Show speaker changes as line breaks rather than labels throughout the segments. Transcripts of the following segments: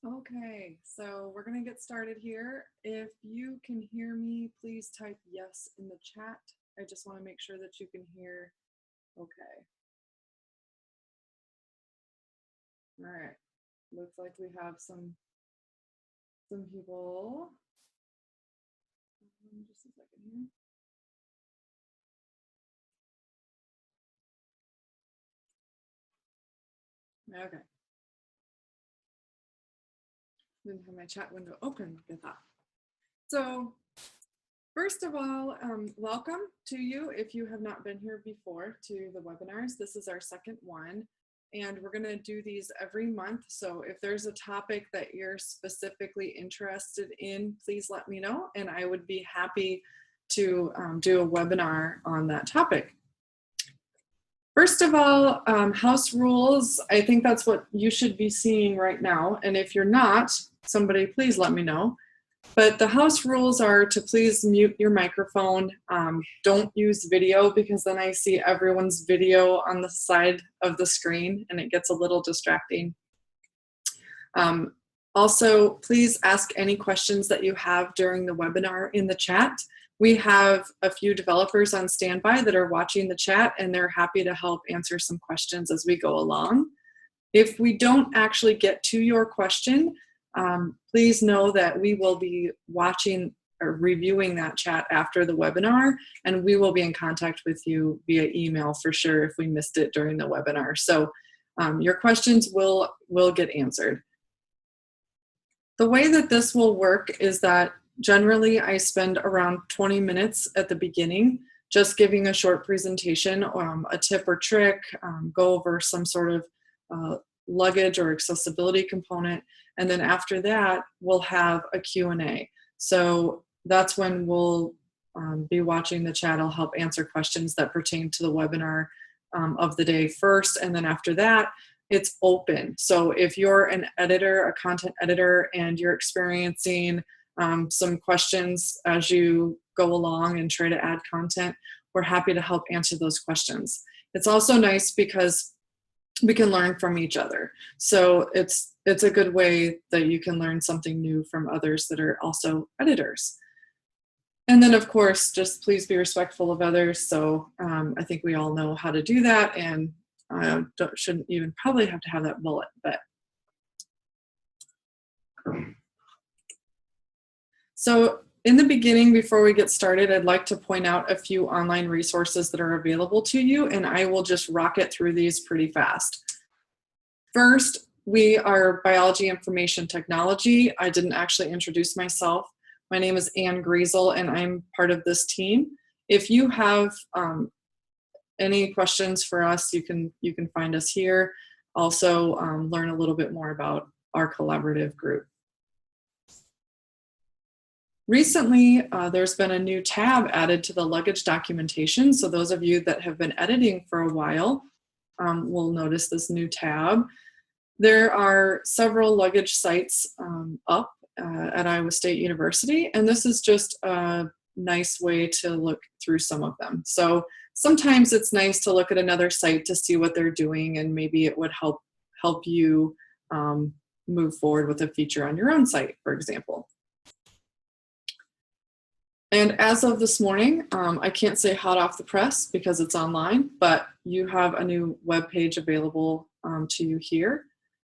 Okay, so we're going to get started here. If you can hear me, please type yes in the chat. I just want to make sure that you can hear. Okay. All right. Looks like we have some people. Just a second here. Okay. Didn't have my chat window open. Get that. So first of all, welcome to you if you have not been here before to the webinars. This is our second one, and we're going to do these every month. So if there's a topic that you're specifically interested in, please let me know, and I would be happy to do a webinar on that topic. First of all, house rules. I think that's what you should be seeing right now. And if you're not, somebody please let me know. But the house rules are to please mute your microphone. Don't use video because then I see everyone's video on the side of the screen and it gets a little distracting. Also, please ask any questions that you have during the webinar in the chat. We have a few developers on standby that are watching the chat and they're happy to help answer some questions as we go along. If we don't actually get to your question, please know that we will be watching or reviewing that chat after the webinar, and we will be in contact with you via email for sure if we missed it during the webinar. So your questions will get answered. The way that this will work is that generally I spend around 20 minutes at the beginning just giving a short presentation, a tip or trick, go over some sort of luggage or accessibility component, and then after that we'll have a Q&A. So that's when we'll be watching the chat. I'll help answer questions that pertain to the webinar of the day first, and then after that it's open. So if you're an editor, a content editor, and you're experiencing some questions as you go along and try to add content, we're happy to help answer those questions. It's also nice because we can learn from each other. So it's a good way that you can learn something new from others that are also editors. And then of course, just please be respectful of others. So I think we all know how to do that, and shouldn't even probably have to have that bullet, but. So in the beginning, before we get started, I'd like to point out a few online resources that are available to you, and I will just rocket through these pretty fast. First, we are Biology Information Technology. I didn't actually introduce myself. My name is Ann Griesel, and I'm part of this team. If you have any questions for us, you can find us here. Also, learn a little bit more about our collaborative group. Recently, there's been a new tab added to the luggage documentation. So those of you that have been editing for a while will notice this new tab. There are several luggage sites up at Iowa State University, and this is just a nice way to look through some of them. So sometimes it's nice to look at another site to see what they're doing, and maybe it would help you move forward with a feature on your own site, for example. And as of this morning, I can't say hot off the press because it's online, but you have a new web page available to you here.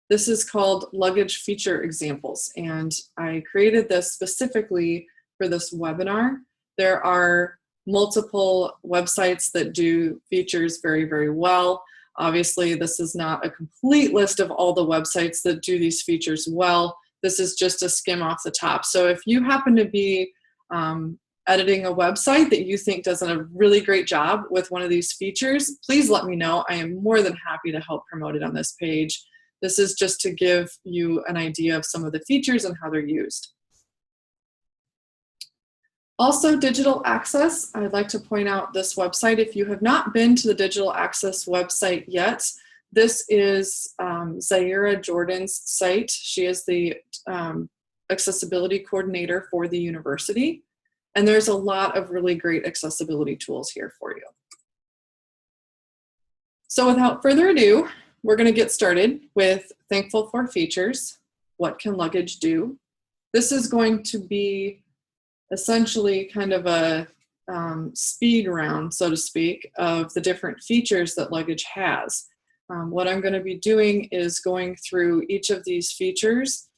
This is called Luggage Feature Examples, and I created this specifically for this webinar. There are multiple websites that do features very, very well. Obviously, this is not a complete list of all the websites that do these features well. This is just a skim off the top. So if you happen to be editing a website that you think does a really great job with one of these features, please let me know. I am more than happy to help promote it on this page. This is just to give you an idea of some of the features and how they're used. Also, Digital Access. I'd like to point out this website. If you have not been to the Digital Access website yet, this is Zaira Jordan's site. She is the accessibility coordinator for the university. And there's a lot of really great accessibility tools here for you. So without further ado, we're going to get started with Thankful for Features. what can Luggage do? This is going to be essentially kind of a speed round, so to speak, of the different features that Luggage has. What I'm going to be doing is going through each of these features,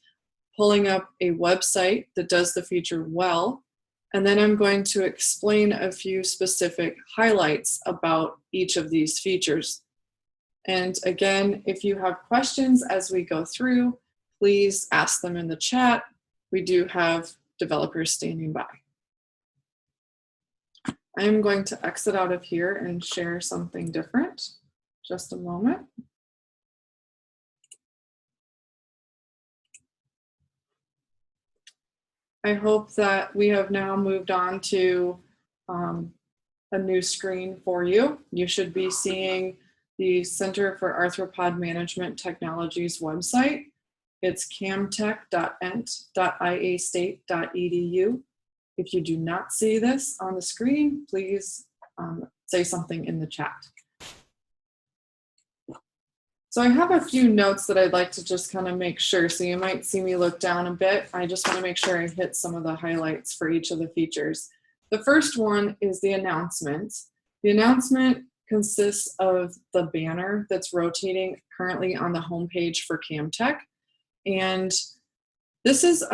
pulling up a website that does the feature well, and then I'm going to explain a few specific highlights about each of these features. And again, if you have questions as we go through, please ask them in the chat. We do have developers standing by. I'm going to exit out of here and share something different. Just a moment. I hope that we have now moved on to a new screen for you. You should be seeing the Center for Arthropod Management Technologies website. It's camtech.ent.iastate.edu. If you do not see this on the screen, please say something in the chat. So I have a few notes that I'd like to just kind of make sure. So you might see me look down a bit. I just want to make sure I hit some of the highlights for each of the features. The first one is the announcement. The announcement consists of the banner that's rotating currently on the homepage for Camtech. And this is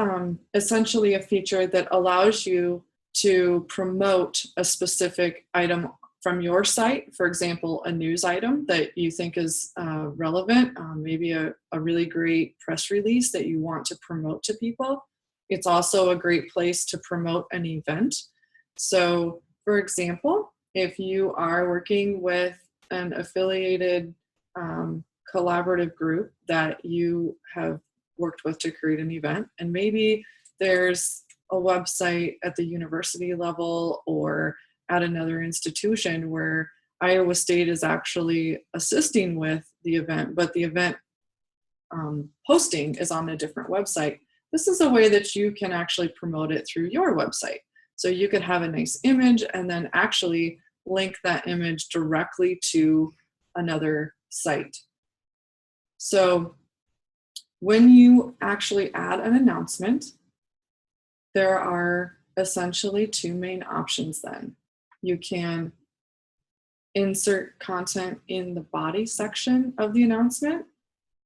essentially a feature that allows you to promote a specific item from your site. For example, a news item that you think is relevant, maybe a really great press release that you want to promote to people. It's also a great place to promote an event. So, for example, if you are working with an affiliated collaborative group that you have worked with to create an event, and maybe there's a website at the university level or at another institution where Iowa State is actually assisting with the event, but the event posting is on a different website. This is a way that you can actually promote it through your website. So you could have a nice image and then actually link that image directly to another site. So when you actually add an announcement, there are essentially two main options then. You can insert content in the body section of the announcement,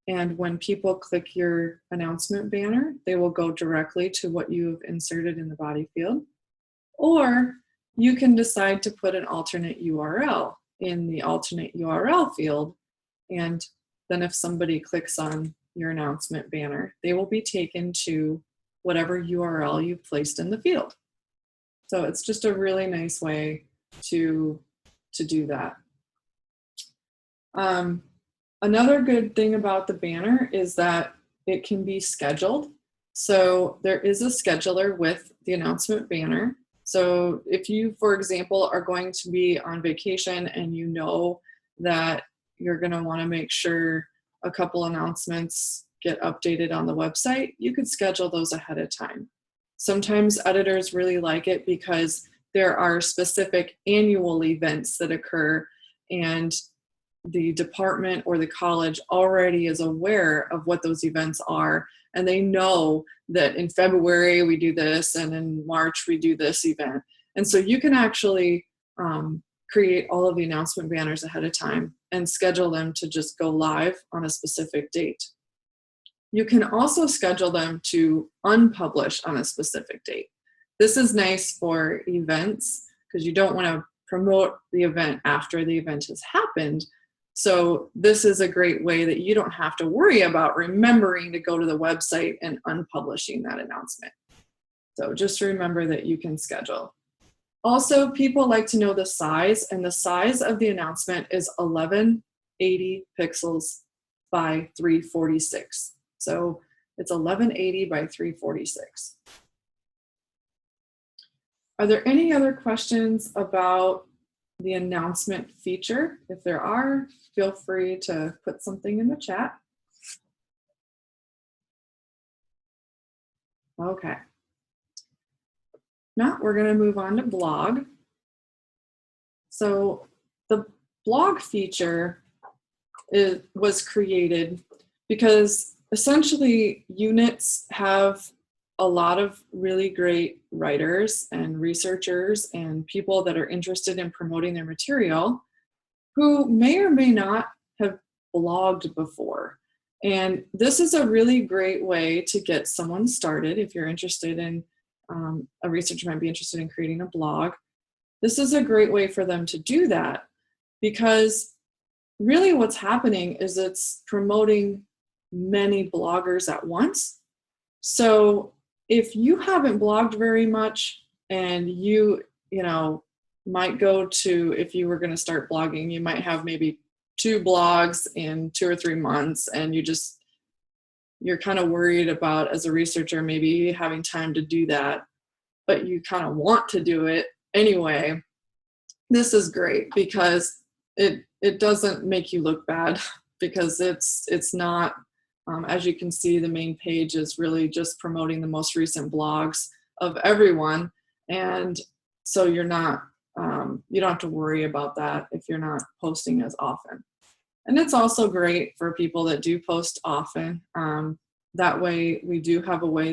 and when people click your announcement banner, they will go directly to what you've inserted in the body field. Or you can decide to put an alternate URL in the alternate URL field, and then if somebody clicks on your announcement banner, they will be taken to whatever URL you placed in the field. So it's just a really nice way to do that. Another good thing about the banner is that it can be scheduled. So there is a scheduler with the announcement banner. So if you, for example, are going to be on vacation and you know that you're going to want to make sure a couple announcements get updated on the website, you could schedule those ahead of time. Sometimes editors really like it because there are specific annual events that occur, and the department or the college already is aware of what those events are, and they know that in February we do this and in March we do this event. And so you can actually create all of the announcement banners ahead of time and schedule them to just go live on a specific date. You can also schedule them to unpublish on a specific date. This is nice for events because you don't want to promote the event after the event has happened. So this is a great way that you don't have to worry about remembering to go to the website and unpublishing that announcement. So just remember that you can schedule. Also, people like to know the size, and the size of the announcement is 1180 pixels by 346. So it's 1180 by 346. Are there any other questions about the announcement feature? If there are, feel free to put something in the chat. Okay. Now we're going to move on to blog. So the blog feature was created because essentially, units have a lot of really great writers and researchers and people that are interested in promoting their material who may or may not have blogged before. And this is a really great way to get someone started if you're interested in, a researcher might be interested in creating a blog. This is a great way for them to do that because really what's happening is it's promoting many bloggers at once. So if you haven't blogged very much and you might go to, if you were going to start blogging, you might have maybe 2 blogs in 2 or 3 months, and you're kind of worried about, as a researcher, maybe having time to do that, but you kind of want to do it anyway. This is great because it doesn't make you look bad because it's not, as you can see, the main page is really just promoting the most recent blogs of everyone. And so you're not, you don't have to worry about that if you're not posting as often. And it's also great for people that do post often. That way we do have a way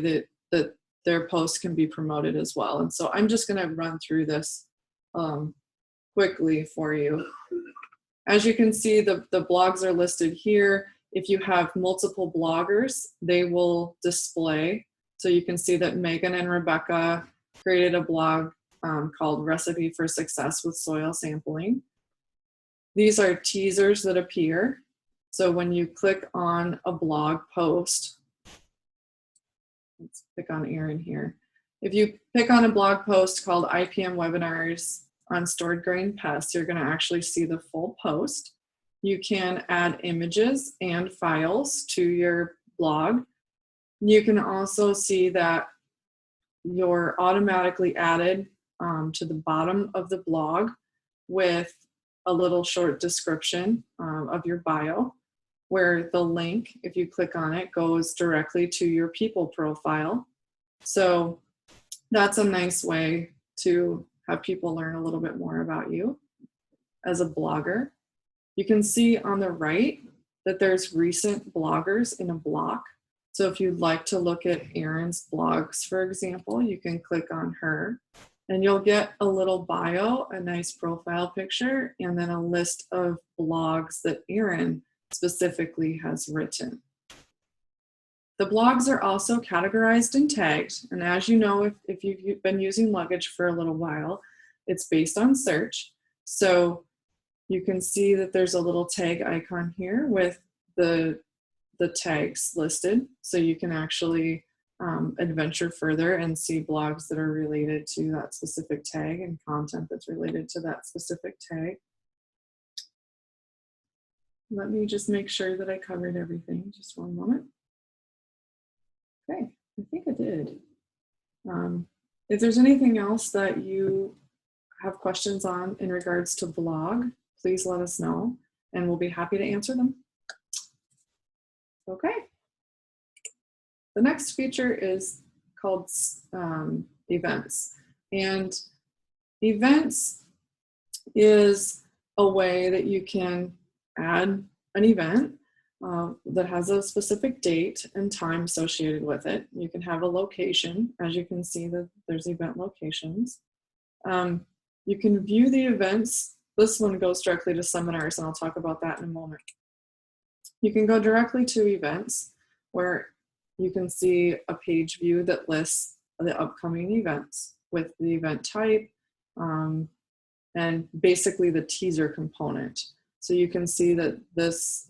that their posts can be promoted as well. And so I'm just gonna run through this quickly for you. As you can see, the blogs are listed here. If you have multiple bloggers, they will display. So you can see that Megan and Rebecca created a blog called Recipe for Success with Soil Sampling. These are teasers that appear. So when you click on a blog post, let's pick on Erin here. If you pick on a blog post called IPM Webinars on Stored Grain Pests, you're going to actually see the full post. You can add images and files to your blog. You can also see that you're automatically added to the bottom of the blog with a little short description of your bio, where the link, if you click on it, goes directly to your people profile. So that's a nice way to have people learn a little bit more about you as a blogger. You can see on the right that there's recent bloggers in a block. So if you'd like to look at Erin's blogs, for example, you can click on her and you'll get a little bio, a nice profile picture, and then a list of blogs that Erin specifically has written. The blogs are also categorized and tagged. And as you know, if you've been using Luggage for a little while, it's based on search. So you can see that there's a little tag icon here with the tags listed. So you can actually adventure further and see blogs that are related to that specific tag and content that's related to that specific tag. Let me just make sure that I covered everything. Just one moment. Okay, I think I did. If there's anything else that you have questions on in regards to blog, please let us know and we'll be happy to answer them. Okay. The next feature is called events. And events is a way that you can add an event that has a specific date and time associated with it. You can have a location. As you can see, that there's event locations. You can view the events. This one goes directly to seminars, and I'll talk about that in a moment. You can go directly to events, where you can see a page view that lists the upcoming events with the event type and basically the teaser component. So you can see that this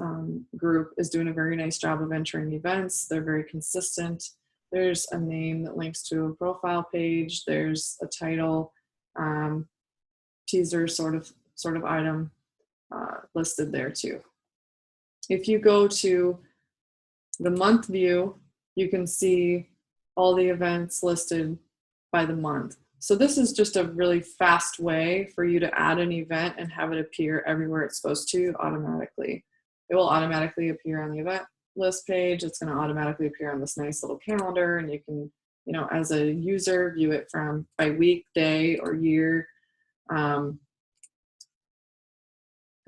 group is doing a very nice job of entering events. They're very consistent. There's a name that links to a profile page. There's a title, teaser sort of item listed there too. If you go to the month view, you can see all the events listed by the month. So this is just a really fast way for you to add an event and have it appear everywhere it's supposed to automatically. It will automatically appear on the event list page. It's going to automatically appear on this nice little calendar, and you can, as a user, view it by week, day, or year, and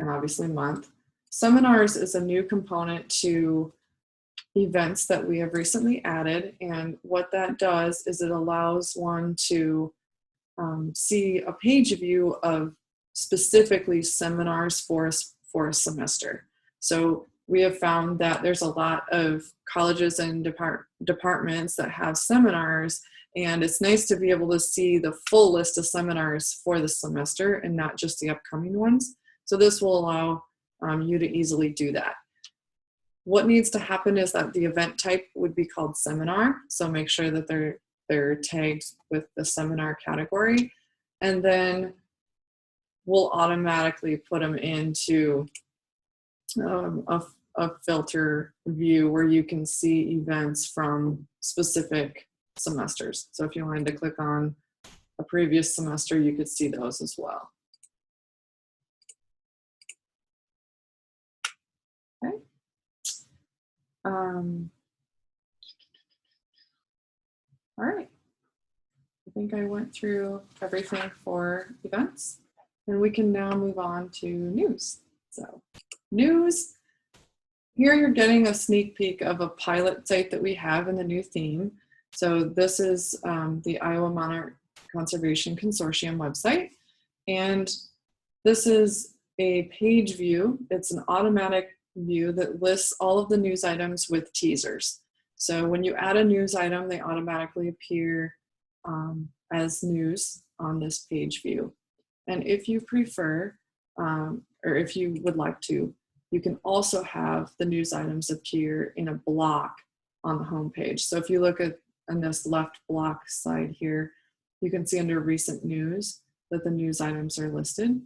obviously month. Seminars is a new component to events that we have recently added. And what that does is it allows one to see a page view of specifically seminars for a semester. So we have found that there's a lot of colleges and departments that have seminars, and it's nice to be able to see the full list of seminars for the semester and not just the upcoming ones. So this will allow you to easily do that. What needs to happen is that the event type would be called seminar. So make sure that they're tagged with the seminar category. And then we'll automatically put them into a filter view where you can see events from specific semesters. So if you wanted to click on a previous semester, you could see those as well. Okay. All right. I think I went through everything for events, and we can now move on to news. So news, here you're getting a sneak peek of a pilot site that we have in the new theme. So this is the Iowa Monarch Conservation Consortium website, and this is a page view. It's an automatic view that lists all of the news items with teasers. So when you add a news item, they automatically appear as news on this page view. And if you prefer, or if you would like to, you can also have the news items appear in a block on the home page. So if you look at on this left block side here, you can see under recent news that the news items are listed.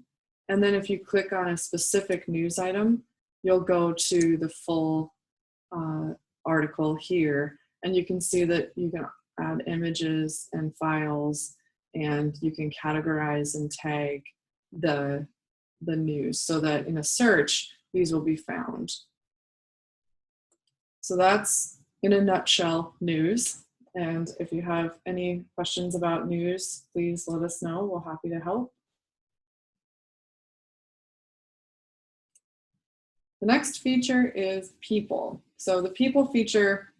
And then if you click on a specific news item, you'll go to the full article here, and you can see that you can add images and files, and you can categorize and tag the news so that in a search, these will be found. So that's, in a nutshell, news. And if you have any questions about news, please let us know. We're happy to help. The next feature is people. So the people feature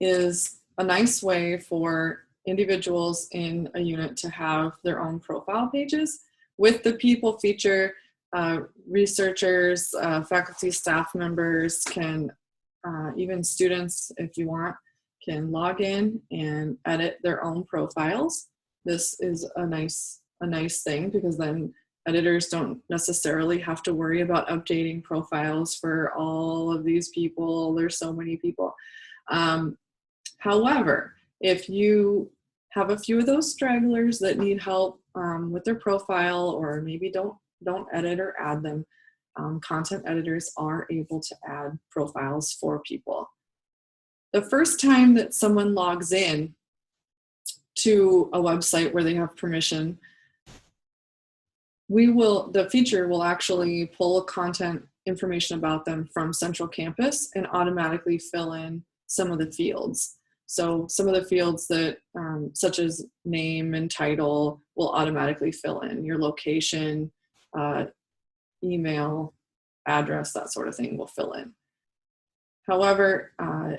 is a nice way for individuals in a unit to have their own profile pages. With the people feature, researchers, faculty, staff members can, even students, if you want, can log in and edit their own profiles. This is a nice thing, because then editors don't necessarily have to worry about updating profiles for all of these people. There's so many people. However, if you have a few of those stragglers that need help with their profile, or maybe don't edit or add them, content editors are able to add profiles for people. The first time that someone logs in to a website where they have permission, the feature will actually pull content information about them from Central Campus and automatically fill in some of the fields. So some of the fields that, such as name and title, will automatically fill in. Your location, email, address, that sort of thing will fill in. However,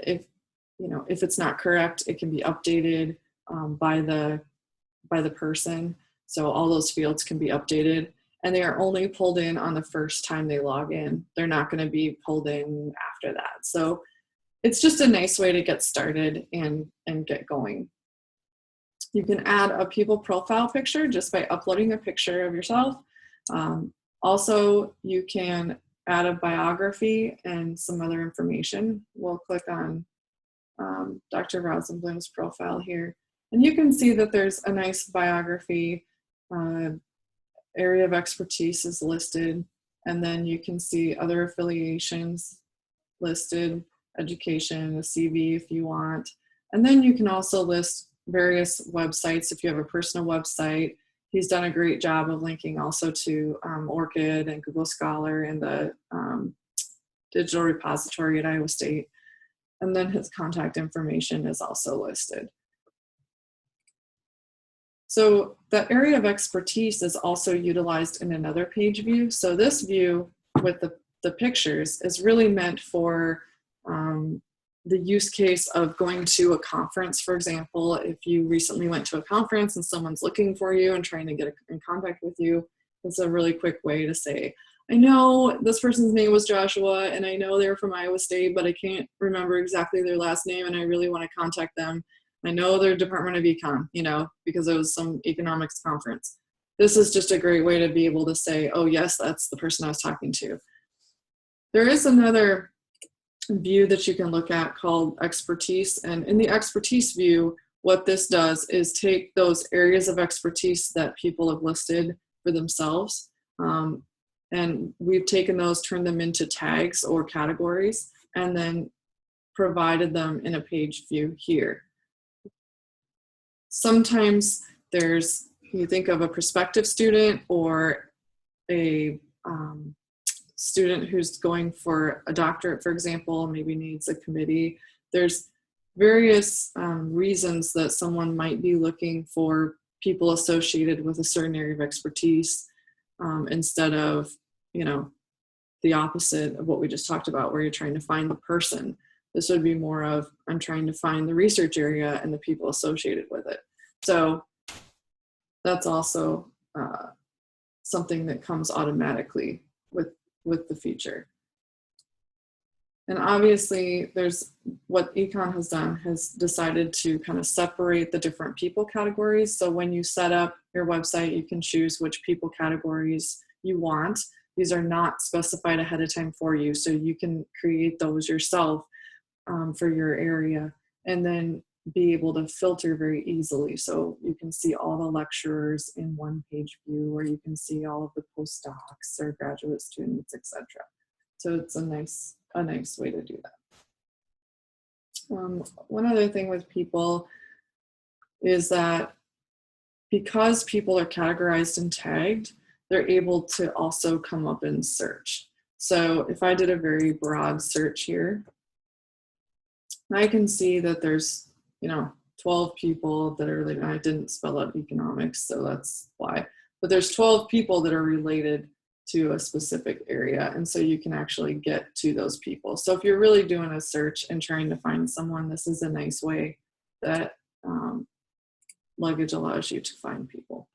if it's not correct, it can be updated by the person. So all those fields can be updated, and they are only pulled in on the first time they log in. They're not going to be pulled in after that. So it's just a nice way to get started and get going. You can add a people profile picture just by uploading a picture of yourself. Also, you can add a biography and some other information. We'll click on Dr. Rosenblum's profile here, and you can see that there's a nice biography. Area of expertise is listed, and then you can see other affiliations listed, education, a CV if you want. And then you can also list various websites if you have a personal website. He's done a great job of linking also to ORCID and Google Scholar and the digital repository at Iowa State. And then his contact information is also listed. So the area of expertise is also utilized in another page view. So this view with the pictures is really meant for The use case of going to a conference, for example, if you recently went to a conference and someone's looking for you and trying to get in contact with you, it's a really quick way to say, I know this person's name was Joshua and I know they're from Iowa State, but I can't remember exactly their last name and I really want to contact them. I know their Department of Econ, because it was some economics conference. This is just a great way to be able to say, oh yes, that's the person I was talking to. There is another view that you can look at called expertise. And in the expertise view, what this does is take those areas of expertise that people have listed for themselves. And we've taken those, turned them into tags or categories, and then provided them in a page view here. Sometimes you think of a prospective student or a student who's going for a doctorate, for example, maybe needs a committee. There's various reasons that someone might be looking for people associated with a certain area of expertise instead of, the opposite of what we just talked about, where you're trying to find the person. This would be more of, I'm trying to find the research area and the people associated with it. So that's also something that comes automatically with the feature. And obviously there's what Econ has done, has decided to kind of separate the different people categories. So when you set up your website, you can choose which people categories you want. These are not specified ahead of time for you, so you can create those yourself for your area and then be able to filter very easily. So you can see all the lecturers in one page view, or you can see all of the postdocs or graduate students, etc. So it's a nice way to do that. One other thing with people is that because people are categorized and tagged, they're able to also come up in search. So if I did a very broad search here, I can see that there's 12 people that are related. I didn't spell out economics, so that's why. But there's 12 people that are related to a specific area, and so you can actually get to those people. So if you're really doing a search and trying to find someone, this is a nice way that Luggage allows you to find people.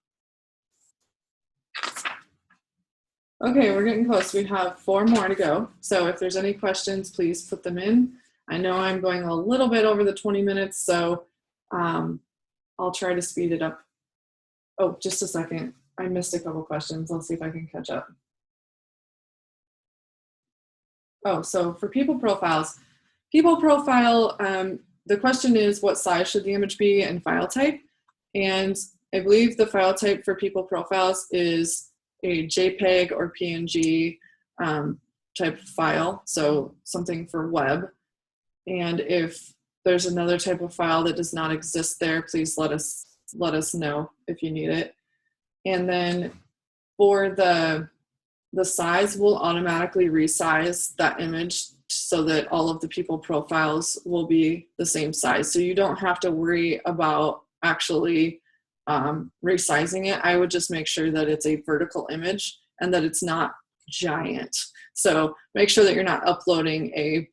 Okay, we're getting close. We have 4 more to go. So if there's any questions, please put them in. I know I'm going a little bit over the 20 minutes, so I'll try to speed it up. Oh, just a second. I missed a couple questions. I'll see if I can catch up. Oh, so for people profiles, the question is, what size should the image be and file type? And I believe the file type for people profiles is a JPEG or PNG type file, so something for web. And if there's another type of file that does not exist there, please let us know if you need it. And then for the size, we'll automatically resize that image so that all of the people profiles will be the same size. So you don't have to worry about actually resizing it. I would just make sure that it's a vertical image and that it's not giant. So make sure that you're not uploading a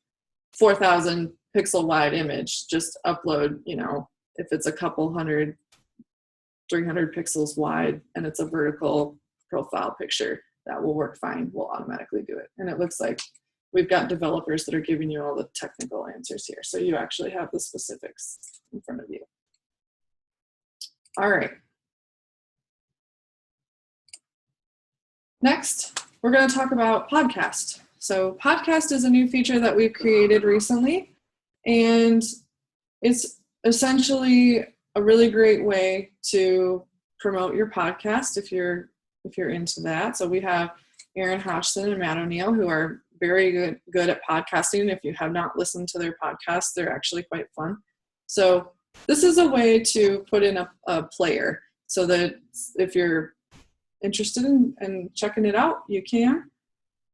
4,000 pixel wide image. Just upload, if it's a couple 300 pixels wide and it's a vertical profile picture, that will work fine. We'll automatically do it. And it looks like we've got developers that are giving you all the technical answers here. So you actually have the specifics in front of you. All right. Next, we're going to talk about podcast. So podcast is a new feature that we've created recently, and it's essentially a really great way to promote your podcast if you're into that. So we have Aaron Hodgson and Matt O'Neill, who are very good at podcasting. If you have not listened to their podcasts, they're actually quite fun. So this is a way to put in a player so that if you're interested in checking it out, you can.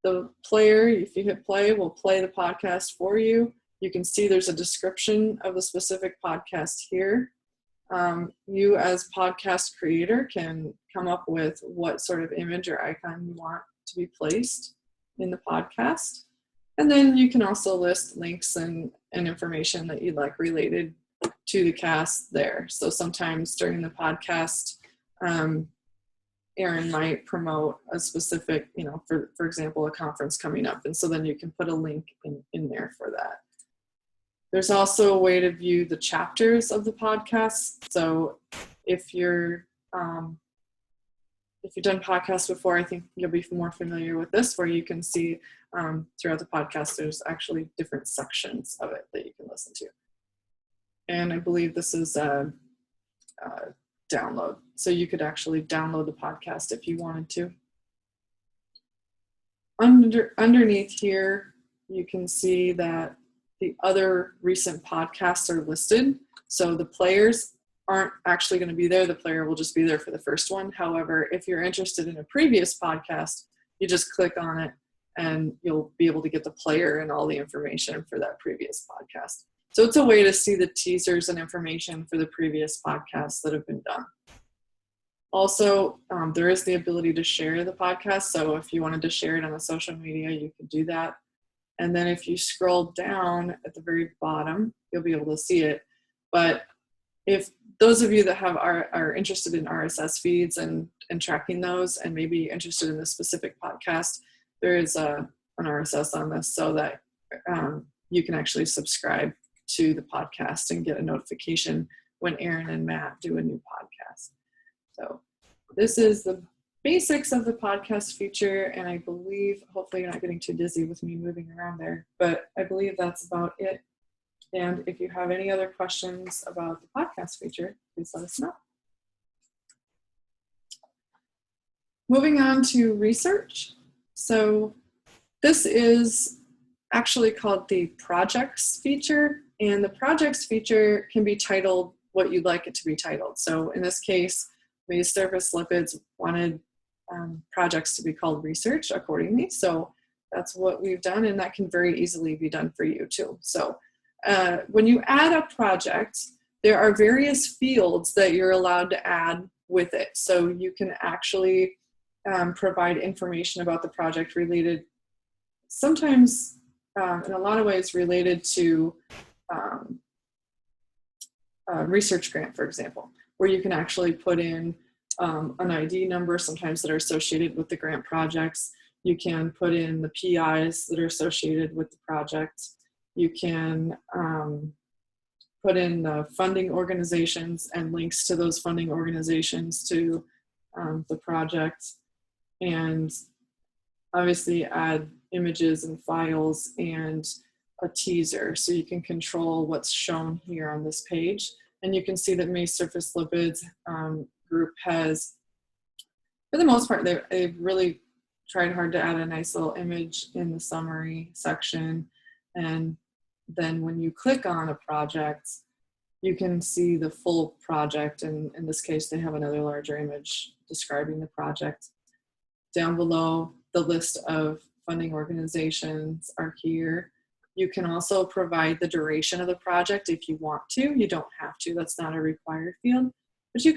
The player, if you hit play, will play the podcast for you. You can see there's a description of the specific podcast here. You as podcast creator can come up with what sort of image or icon you want to be placed in the podcast. And then you can also list links and information that you'd like related to the cast there. So sometimes during the podcast, Erin might promote a specific, for example, a conference coming up. And so then you can put a link in there for that. There's also a way to view the chapters of the podcast. So if you've done podcasts before, I think you'll be more familiar with this, where you can see throughout the podcast, there's actually different sections of it that you can listen to. And I believe this is a download. So you could actually download the podcast if you wanted to. Underneath here, you can see that the other recent podcasts are listed. So the players aren't actually going to be there. The player will just be there for the first one. However, if you're interested in a previous podcast, you just click on it and you'll be able to get the player and all the information for that previous podcast. So it's a way to see the teasers and information for the previous podcasts that have been done. Also, there is the ability to share the podcast. So if you wanted to share it on the social media, you could do that. And then if you scroll down at the very bottom, you'll be able to see it. But if those of you that are interested in RSS feeds and tracking those and maybe interested in this specific podcast, there is an RSS on this so that you can actually subscribe to the podcast and get a notification when Erin and Matt do a new podcast. So this is the basics of the podcast feature, and I believe, hopefully you're not getting too dizzy with me moving around there, but I believe that's about it. And if you have any other questions about the podcast feature, please let us know. Moving on to research. So this is actually called the projects feature, and the projects feature can be titled what you'd like it to be titled. So in this case, Maze Surface Lipids wanted projects to be called research accordingly. So that's what we've done, and that can very easily be done for you too. So when you add a project, there are various fields that you're allowed to add with it. So you can actually provide information about the project related, sometimes in a lot of ways related to a research grant, for example, where you can actually put in an ID number sometimes that are associated with the grant projects. You can put in the PIs that are associated with the project. You can put in the funding organizations and links to those funding organizations to the project, and obviously add images and files and a teaser, so you can control what's shown here on this page. And you can see that Maze Surface Lipids group has, for the most part, they've really tried hard to add a nice little image in the summary section. And then when you click on a project, you can see the full project. And in this case, they have another larger image describing the project. Down below, the list of funding organizations are here. You can also provide the duration of the project if you want to. You don't have to, that's not a required field. But you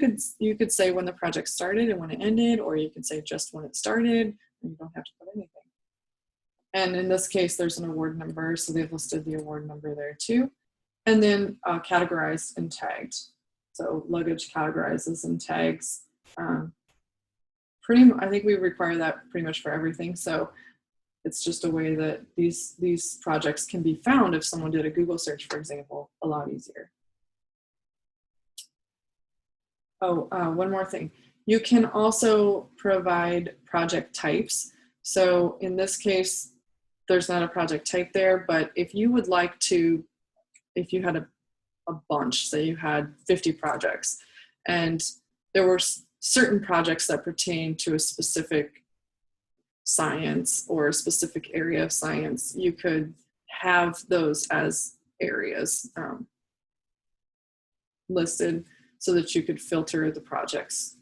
could say when the project started and when it ended, or you could say just when it started, and you don't have to put anything. And in this case, there's an award number, so they've listed the award number there too. And then categorized and tagged. So Luggage categorizes and tags. I think we require that pretty much for everything. So it's just a way that these projects can be found if someone did a Google search, for example, a lot easier. Oh, one more thing. You can also provide project types. So in this case, there's not a project type there, but if you would like to, if you had a bunch, say you had 50 projects, and there were certain projects that pertain to a specific science or a specific area of science, you could have those as areas listed so that you could filter the projects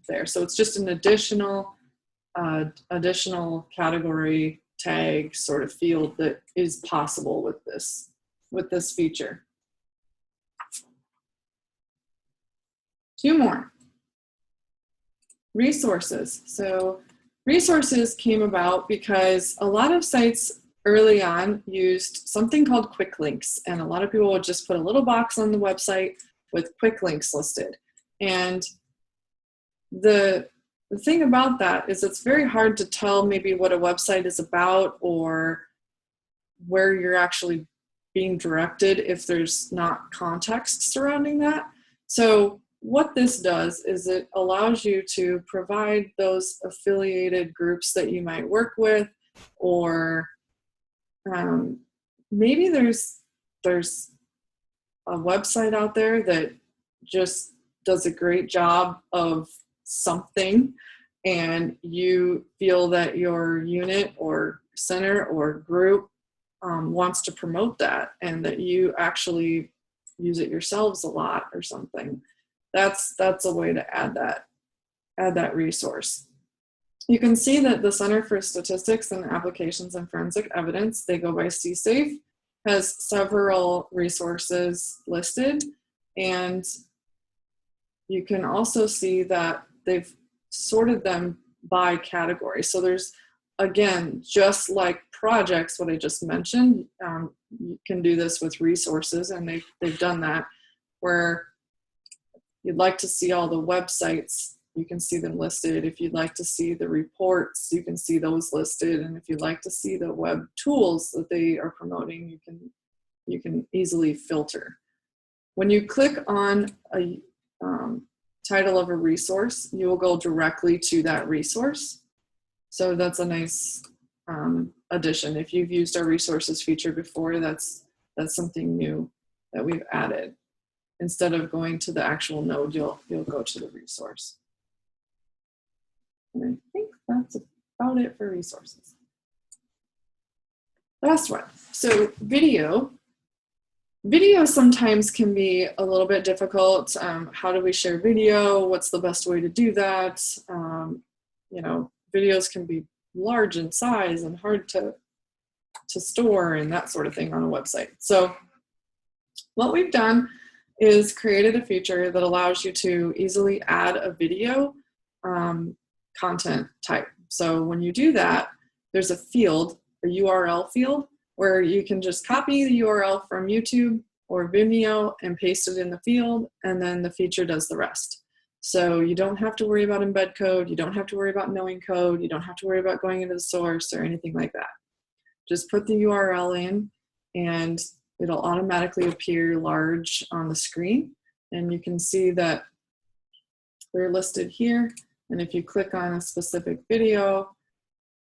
there. So it's just an additional category tag sort of field that is possible with this feature. Two more. Resources. So resources came about because a lot of sites early on used something called quick links, and a lot of people would just put a little box on the website with quick links listed. And the thing about that is it's very hard to tell maybe what a website is about or where you're actually being directed if there's not context surrounding that. So what this does is it allows you to provide those affiliated groups that you might work with, or maybe there's a website out there that just does a great job of something, and you feel that your unit or center or group wants to promote that, and that you actually use it yourselves a lot or something. That's a way to add that resource. You can see that the Center for Statistics and Applications and Forensic Evidence, they go by CSAFE, has several resources listed, and you can also see that they've sorted them by category. So there's, again, just like projects, what I just mentioned, you can do this with resources, and they've done that, where you'd like to see all the websites, you can see them listed. If you'd like to see the reports, you can see those listed. And if you'd like to see the web tools that they are promoting, you can easily filter. When you click on a title of a resource, you will go directly to that resource. So that's a nice addition. If you've used our resources feature before, that's something new that we've added. Instead of going to the actual node, you'll go to the resource. And I think that's about it for resources. Last one. So video. Video sometimes can be a little bit difficult. How do we share video? What's the best way to do that? Videos can be large in size and hard to store and that sort of thing on a website. So what we've done is created a feature that allows you to easily add a video content type. So when you do that, there's a field, a URL field, where you can just copy the URL from YouTube or Vimeo and paste it in the field, and then the feature does the rest. So you don't have to worry about embed code, you don't have to worry about knowing code, you don't have to worry about going into the source or anything like that. Just put the URL in, and it'll automatically appear large on the screen, and you can see that they're listed here. And if you click on a specific video,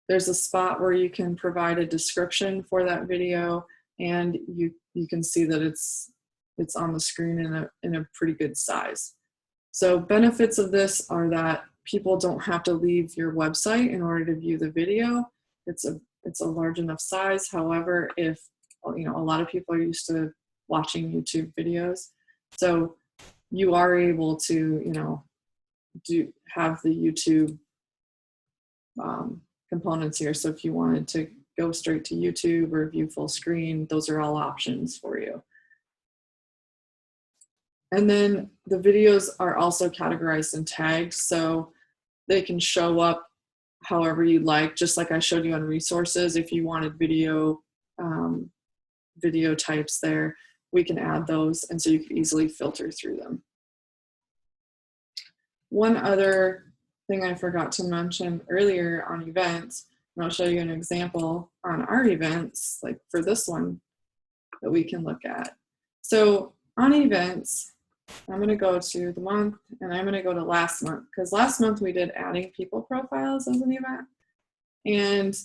there's a spot where you can provide a description for that video, and you can see that it's on the screen in a pretty good size. So benefits of this are that people don't have to leave your website in order to view the video. It's a large enough size. However, if a lot of people are used to watching YouTube videos, so you are able to have the YouTube components here. So if you wanted to go straight to YouTube or view full screen, those are all options for you. And then the videos are also categorized in tags, so they can show up however you like, just like I showed you on resources. If you wanted video types there, we can add those, and so you can easily filter through them. One other thing I forgot to mention earlier on events, and I'll show you an example on our events, like for this one that we can look at. So on events, I'm going to go to the month, and I'm going to go to last month, because last month we did adding people profiles as an event, and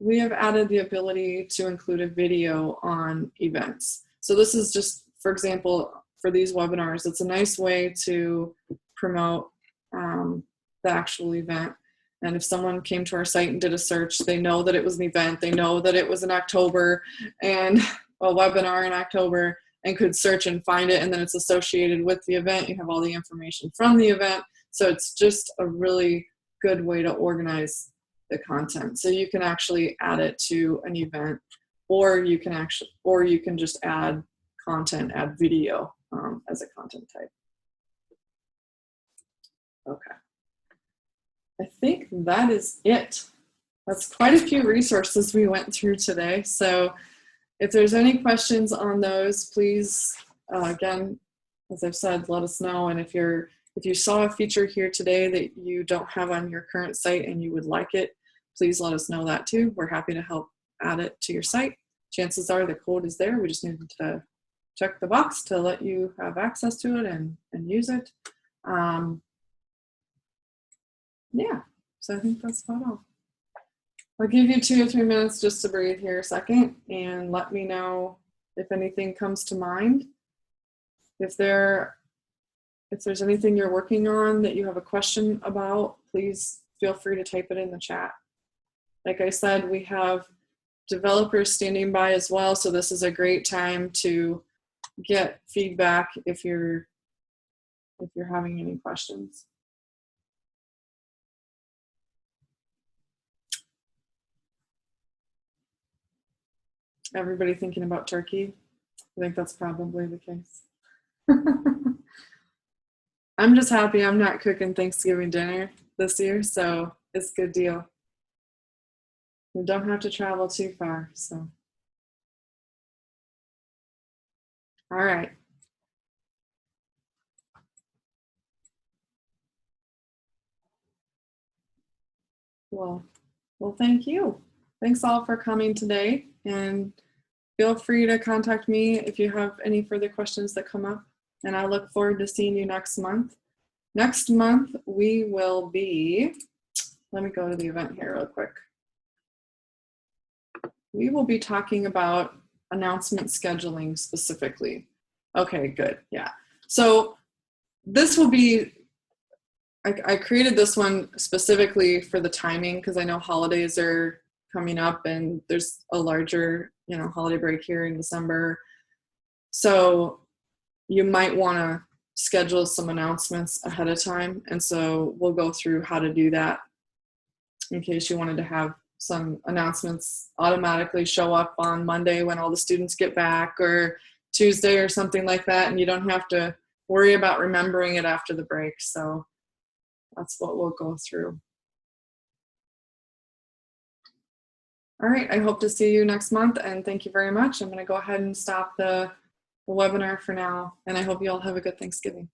we have added the ability to include a video on events. So this is just, for example, for these webinars, it's a nice way to promote the actual event. And if someone came to our site and did a search, they know that it was an event, they know that it was in October and a webinar in October, and could search and find it, and then it's associated with the event. You have all the information from the event. So it's just a really good way to organize the content. So you can actually add it to an event, or you can just add content, add video as a content type. Okay. I think that is it That's quite a few resources we went through today. So if there's any questions on those, please, again, as I've said, let us know. And if you saw a feature here today that you don't have on your current site and you would like it, please let us know that too. We're happy to help add it to your site. Chances are the code is there. We just need to check the box to let you have access to it and use it. Yeah, so I think that's about all. I'll give you 2 or 3 minutes just to breathe here a second and let me know if anything comes to mind. If there's anything you're working on that you have a question about, please feel free to type it in the chat. Like I said, we have developers standing by as well, so this is a great time to get feedback if you're having any questions. Everybody thinking about turkey? I think that's probably the case. I'm just happy I'm not cooking Thanksgiving dinner this year, so it's a good deal. We don't have to travel too far, so. All right. Well, thank you. Thanks all for coming today, and feel free to contact me if you have any further questions that come up, and I look forward to seeing you next month. Next month, we will be, let me go to the event here real quick. We will be talking about announcement scheduling specifically. Okay, good, yeah. So this will be, I created this one specifically for the timing because I know holidays are coming up and there's a larger, holiday break here in December. So you might want to schedule some announcements ahead of time. And so we'll go through how to do that in case you wanted to have some announcements automatically show up on Monday when all the students get back, or Tuesday or something like that, and you don't have to worry about remembering it after the break. So that's what we'll go through. All right, I hope to see you next month, and thank you very much. I'm going to go ahead and stop the webinar for now, and I hope you all have a good Thanksgiving.